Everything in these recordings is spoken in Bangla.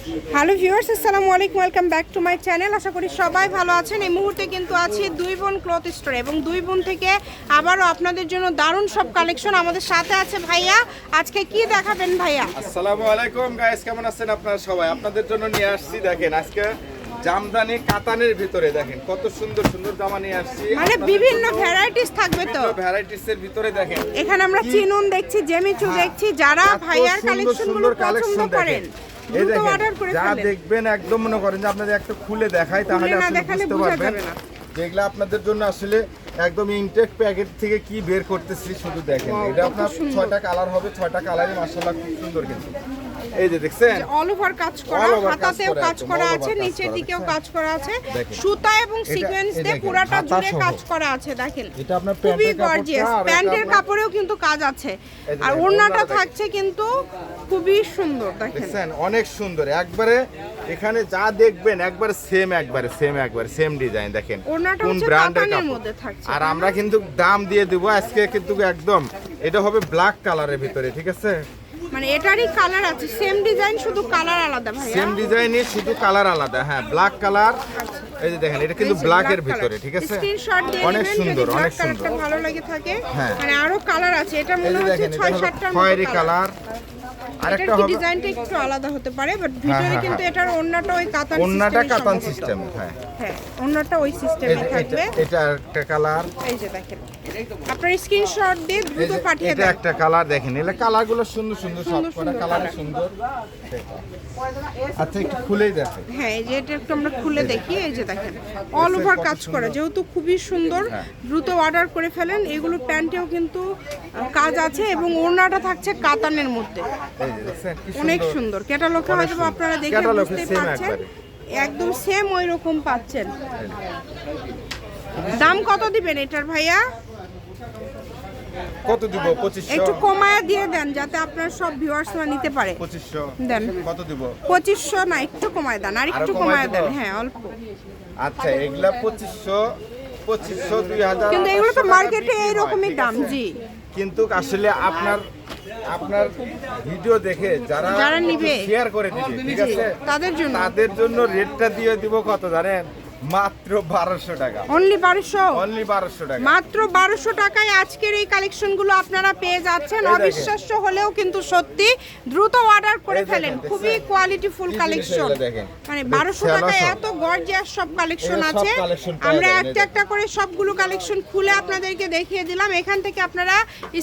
হ্যালো ভিউয়ার্স, আসসালামু আলাইকুম, welcome back to my channel. আশা করি সবাই ভালো আছেন। এই মুহূর্তে কিন্তু আছি দুই বোন ক্লথ স্টোরে এবং দুই বোন থেকে আবারও আপনাদের জন্য দারুণ সব কালেকশন। আমাদের সাথে আছে ভাইয়া। আজকে কি দেখাবেন ভাইয়া? আসসালামু আলাইকুম গাইস, কেমন আছেন আপনারা সবাই? আপনাদের জন্য নিয়ে আসছি, দেখেন আজকে জামদানি কাতানের ভিতরে দেখেন কত সুন্দর সুন্দর জামা নিয়ে আসছি। মানে বিভিন্ন ভ্যারাইটিস থাকবে তো, ভ্যারাইটিস এর ভিতরে দেখেন এখানে আমরা চিনুন দেখছি, জেমিচু দেখছি। যারা ভাইয়ার কালেকশনগুলো পছন্দ করেন এই দ্রুত দেখেন, অর্ডার করে যা ফেলেন। দেখবেন একদম মনে করেন যে আপনাদের একটা খুলে দেখাই, তাহলে না আসলে দেখালে বুঝতে বোঝা পারবেন যাবে না। যেগুলো আপনাদের জন্য আসলে একদম ইনটেক প্যাকেট থেকে কি বের করতেছি শুধু দেখেন। Wow, এটা কত আপনার সুন্দর। 6টা কালার হবে, 6টা কালারই মাশাআল্লাহ খুব সুন্দর। কিন্তু এই যে দেখছেন অল ওভার কাজ করা, All over হাতাতেও কাজ করা, কাজ একদম করা all over আছে, কাজ নিচের করা, দিকেও দেখছেন? কাজ করা আছে, দেখেন। সুতা এবং এটা- সিকোয়েন্স এই দিয়ে দেখেন, পুরাটা হাতা জুড়ে সহ। কাজ করা আছে। দেখেন এটা আপনার খুবই প্যান্টের গর্জিয়াস, কাপড়টা আর এটা প্যান্টের আপনার- কাপড়েও কিন্তু কাজ আছে। এই যে আর দেখেন, ওড়নাটা ওড়নাটা থাকছে কিন্তু খুবই সুন্দর। দেখেন দেখছেন অনেক সুন্দর একবারে। এখানে যা দেখবেন একবারে সেম ডিজাইন। দেখেন ওড়নাটা কোন হচ্ছে ব্র্যান্ডের কাতানের কাপড়। মধ্যে থাকছে, আর তাই আমরা না? কিন্তু দাম দিয়ে দিব আজকে কিন্তু একদম, এটা হবে ব্ল্যাক কালারের ভিতরে, ঠিক আছে? মানে এটারই কালার আছে, সেম ডিজাইন, শুধু কালার আলাদা ভাইয়া। সেম ডিজাইনই শুধু কালার আলাদা। হ্যাঁ, ব্ল্যাক কালার। এই যে দেখেন, এটা কিন্তু এই যে ব্ল্যাক black এর ভিতরে, color। ঠিক আছে? স্ক্রিনশট দিয়ে অনেক নেবেন সুন্দর, যদি অনেক black সুন্দর। কালারটা ভালো লাগে থাকে। হ্যাঁ। মানে আরো কালার আছে, এটা এই মনে যে হচ্ছে দেখেন, এটা 6-7টার মতো খয়েরি কালার। কালার। আরেকটা এটার কি হবে ডিজাইনটা একটু আলাদা হতে পারে, বাট ভিতরে হ্যাঁ, কিন্তু এটার ওড়নাটা ওই কাতান ওন্নাটা সিস্টেমই কাতান সম্ভবত। সিস্টেম। হ্যাঁ, হ্যাঁ, ওড়নাটা ওই সিস্টেমে থাকবে। এটা একটা কালার। এই যে দেখেন, আপনার স্ক্রিনশট দিয়ে দ্রুত পাঠিয়ে এটা দেন। একটা কালার দেখেন, এগুলো কালারগুলো সুন্দর সুন্দর, সব সুন্দর কটা সুন্দর কালারই colour। সুন্দর। আচ্ছা, একটু খুলেই দেখেন। হ্যাঁ, এই যে এটা একটু আমরা খুলে দেখি। এই যে দেখেন অল ওভার কাজ করা, যেহেতু খুবই সুন্দর, হ্যাঁ। দ্রুত অর্ডার করে ফেলেন। এগুলো প্যান্টেও কিন্তু কাজ আছে এবং ওড়নাটা থাকছে কাতানের মধ্যে। এই যে দেখছেন কি অনেক সুন্দর। ক্যাটালগে অনেক হয়তো সুন্দর। আপনারা দেখে ক্যাটালগে বুঝতে same পারছেন, একবারে। একদম সেম ওই রকম পাচ্ছেন। দাম কত দিবেন এটার ভাইয়া? কত দিব? 2500। একটু কমায়া দিয়ে দেন যাতে আপনার সব ভিউয়ার্সরা নিতে পারে। 2500 দেন। কত দিব? 2500 না, একটু কমায় দেন, আর একটু আরো কমায় কমায় দেন। দেব? হ্যাঁ, অল্প। আচ্ছা, এগুলা 2500 2000। কিন্তু এগুলো তো মার্কেটে এইরকমই দাম। জি, কিন্তু আসলে আপনার ভিডিও দেখে যারা নিবে, শেয়ার করে দিবে, ঠিক আছে? তাদের জন্য রেটটা দিয়ে দিব কত জানেন? মাত্র 1200 টাকা। অনলি 1200। অনলি 1200 টাকা। মাত্র 1200 টাকায় আজকের এই কালেকশনগুলো আপনারা পেয়ে যাচ্ছেন। এই দেখেন। অবিশ্বাস্য হলেও কিন্তু সত্যি, দ্রুত অর্ডার করে এই দেখেন, ফেলেন। দেখছেন? খুবই কোয়ালিটিফুল কি জিনিস কালেকশন। এগুলো দেখেন। মানে দেখছেন, 1200 টাকায় সব। এত গর্জিয়াস সব কালেকশন এগুলো সব আছে। collection পাওয়া আমরা যাবে, একটা এই একটা করে সবগুলো কালেকশন খুলে আপনাদেরকে দেখিয়ে দিলাম। এখান থেকে আপনারা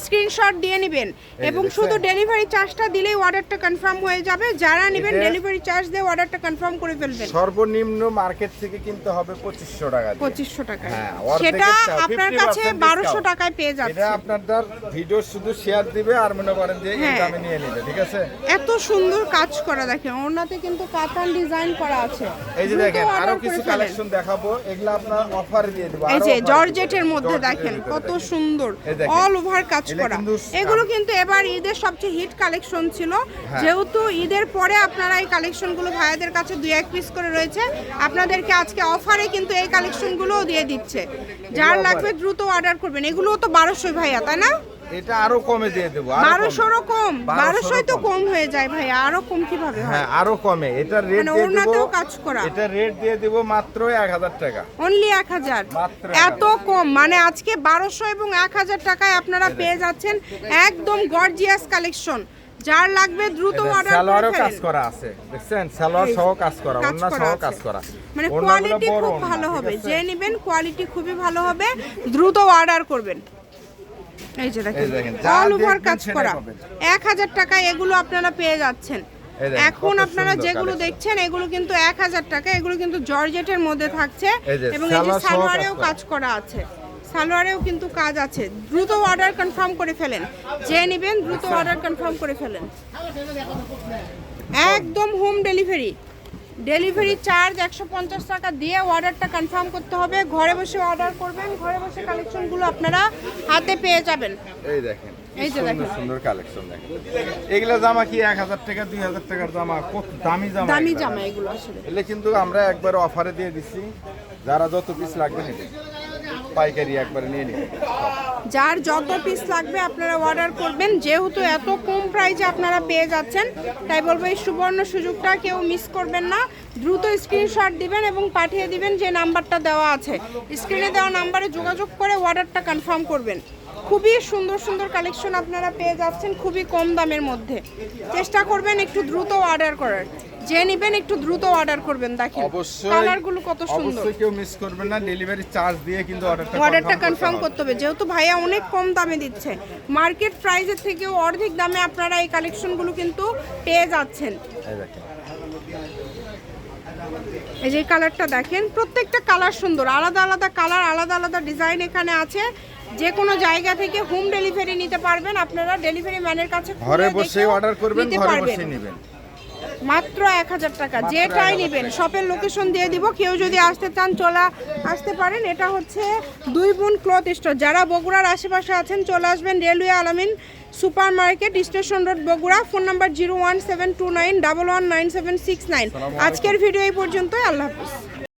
স্ক্রিনশট দিয়ে নেবেন এবং দেখছেন? শুধু ডেলিভারি চার্জটা দিলেই অর্ডারটা কনফার্ম হয়ে যাবে। যারা নেবেন এটা- ডেলিভারি চার্জ দিয়ে অর্ডারটা কনফার্ম করে ফেলবেন। সর্বনিম্ন মার্কেট থেকে কিনতে হবে 2500 টাকা দিয়ে। 2500 টাকায়, হ্যাঁ, অর্ধেকের সেটা চাও, আপনার 50% কাছে 1200 discount। টাকায় পেয়ে এটা যাচ্ছে। আপনাদের ভিডিও শুধু শেয়ার দিবে আর মনে করেন যে এই হ্যাঁ। দামে নিয়ে নেবে, ঠিক আছে? এত সুন্দর কাজ করা, দেখেন ওড়নাতে কিন্তু কাতান ডিজাইন করা আছে। এই যে দ্রুত দেখেন, order আরো করে কিছু ফেলেন। কালেকশন দেখাবো, এগুলো আপনার অফারে দিয়ে দেব। এই আরো যে offer জর্জেটের দিয়ে মধ্যে দেব। দেখেন জর্জেটের কত ভিতরে সুন্দর, এই দেখেন। অল ওভার কাজ এগুলো করা। কিন্তু এগুলো কিন্তু এবার ঈদের সবচেয়ে হিট কালেকশন ছিল। হ্যাঁ। যেহেতু ঈদের পরে আপনারা এই কালেকশনগুলো ভাইয়াদের কাছে 2-1 পিস করে রয়েছে, আপনাদেরকে আজকে অফারে কিন্তু এই কালেকশনগুলোও দিয়ে দিচ্ছে। যার লাগবে দ্রুত অর্ডার করবেন। এগুলোও তো 1200 ভাইয়া, তাই না? এটা আরো কমে দিয়ে দেব। 1200 কম? 1200 তো 1200 কম হয়ে যায় ভাইয়া, আরো কম কিভাবে হয়? হ্যাঁ, আরো কমে। এটা রেট মানে দিয়ে দেব, ওড়নাতেও কাজ করা। এটা রেট দিয়ে দেব মাত্র 1000 টাকা। অনলি 1000। মাত্র এত কম? মানে আজকে 1200 এবং 1000 টাকায় আপনারা পেয়ে যাচ্ছেন একদম গর্জিয়াস কালেকশন। যার লাগবে দ্রুত অর্ডার করে সালোয়ারও কাজ ফেলেন। করা আছে, দেখছেন? সালোয়ার সহ কাজ করা, কাজ ওড়না করা সহ আছে। কাজ করা। মানে ওড়নাগুলো কোয়ালিটি বড় খুব ওড়না, ভালো ঠিক হবে। আছে? যে নেবেন কোয়ালিটি খুবই ভালো হবে, দ্রুত অর্ডার করবেন। এই যে দেখেন এই দেখেন, যা অল ওভার দেখবেন কাজ সেটাই করা। পাবেন। 1000 টাকায় এগুলো আপনারা পেয়ে যাচ্ছেন। এই দেখেন, এখন কত আপনারা সুন্দর যেগুলো collection। দেখছেন এগুলো কিন্তু 1000 টাকা। এগুলো কিন্তু জর্জেটের মধ্যে থাকছে এই যে এবং এই যে সালোয়ার সহ সালোয়ারেও কাজ কাজ করা আছে। সালোয়ারেও কিন্তু কাজ আছে। দ্রুত অর্ডার কনফার্ম করে ফেলেন। যে নেবেন দ্রুত অর্ডার কনফার্ম করে ফেলেন। একদম হোম ডেলিভারি। ডেলিভারি চার্জ 150 টাকা দিয়ে অর্ডারটা কনফার্ম করতে হবে। ঘরে বসে অর্ডার করবেন, ঘরে বসে কালেকশনগুলো আপনারা হাতে পেয়ে যাবেন। এই দেখেন, এই যে সুন্দর দেখেন। সুন্দর কালেকশন দেখেন। এগুলা জামা কি 1000 টাকা 2000 টাকার জামা? কত দামি জামা! দামি এগুলা। জামা এগুলো আসলে। এগুলো কিন্তু আমরা একবার অফারে দিয়ে দিচ্ছি, যারা যত পিস লাগবে নেবে। পাইকারি একবারে নিয়ে নিন। যার যত পিস লাগবে আপনারা অর্ডার করবেন, যেহেতু এত কম প্রাইসে আপনারা পেয়ে যাচ্ছেন তাই বলবো এই সুবর্ণ সুযোগটা কেউ মিস করবেন না। দ্রুত স্ক্রিনশট দিবেন এবং পাঠিয়ে দিবেন যে নাম্বারটা দেওয়া আছে, স্ক্রিনে দেওয়া নাম্বারে যোগাযোগ করে অর্ডারটা কনফার্ম করবেন। খুবই সুন্দর সুন্দর কালেকশন আপনারা পেয়ে যাচ্ছেন খুবই কম দামের মধ্যে। চেষ্টা করবেন একটু দ্রুত অর্ডার করার, যে নেবেন একটু দ্রুত অর্ডার করবেন। দেখেন অবশ্যই কালারগুলো কত সুন্দর, অবশ্যই কেউ মিস করবেন না, ডেলিভারি চার্জ দিয়ে কিন্তু অর্ডারটা কনফার্ম করতে হবে। যেহেতু ভাইয়া অনেক কম দামে দিচ্ছে, মার্কেট প্রাইসের থেকেও অর্ধেক দামে আপনারা এই কালেকশনগুলো কিন্তু পেয়ে যাচ্ছেন। এই দেখেন এই যে কালারটা দেখেন, প্রত্যেকটা কালার সুন্দর, আলাদা আলাদা কালার, আলাদা আলাদা ডিজাইন এখানে আছে। যে কোনো জায়গা থেকে হোম ডেলিভারি নিতে পারবেন আপনারা, ডেলিভারি ম্যানের কাছে ঘরে বসে অর্ডার করবেন, ঘরে বসে নেবেন। মাত্র 1000 টাকা, যেটাই নেবেন। শপের লোকেশন দিয়ে দিব, কেউ যদি আসতে চান চলে আসতে পারেন। এটা হচ্ছে দুই বোন ক্লথ স্টোর। যারা বগুড়ার আশেপাশে আছেন চলে আসবেন রেলওয়ে আলামিন super market, station road, Bogura. Phone number 01729119769। আজকের ভিডিও এই পর্যন্তই, আল্লাহ হাফিজ।